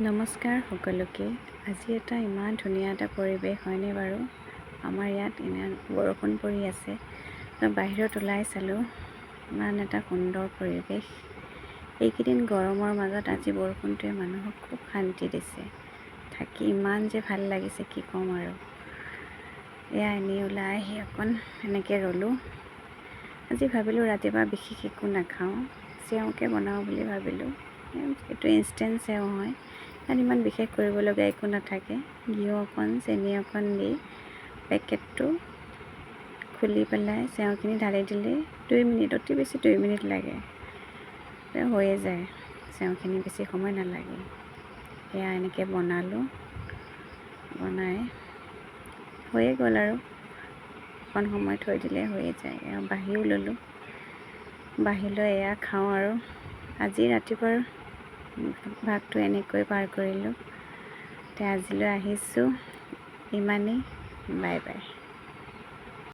নমস্কাৰ সকলোকে। আজি ইমান ধুনীয়া এটা পৰিৱেশ হয়নে বাৰু? আমাৰ ইয়াত ইমান বৰষুণ পৰি আছে। বাহিৰত ওলাই চালোঁ, ইমান এটা সুন্দৰ পৰিৱেশ। এইকেইদিন গৰমৰ মাজত আজি বৰষুণটোৱে মানুহক খুব শান্তি দিছে। থাকি ইমান যে ভাল লাগিছে কি ক'ম আৰু। এনেই ওলাই আহি অকণ এনেকৈ ৰ'লোঁ। আজি ভাবিলোঁ ৰাতিপুৱা বিশেষ একো নাখাওঁ, চেওঁকে বনাওঁ বুলি ভাবিলোঁ। এইটো ইনষ্টেণ্ট চেও হয়, তাত ইমান বিশেষ কৰিবলগীয়া একো নাথাকে। ঘিউ অকণ, চেনি অকণ দি পেকেটটো খুলি পেলাই চেওঁখিনি ঢালি দিলে 2 মিনিট, অতি বেছি 2 মিনিট লাগে, হৈয়ে যায়। চেওঁখিনি বেছি সময় নালাগে। এনেকৈ বনালোঁ, বনাই হৈয়ে গ'ল আৰু অকণ সময় থৈ দিলে হৈয়ে যায়। বাঢ়িও ল'লোঁ, বাঢ়ি লৈ খাওঁ আৰু। আজি ৰাতিপুৱাৰ ভাগটো এনেকৈ পাৰ কৰিলোঁ। আজিলৈ আহিছোঁ ইমানেই। Bye bye.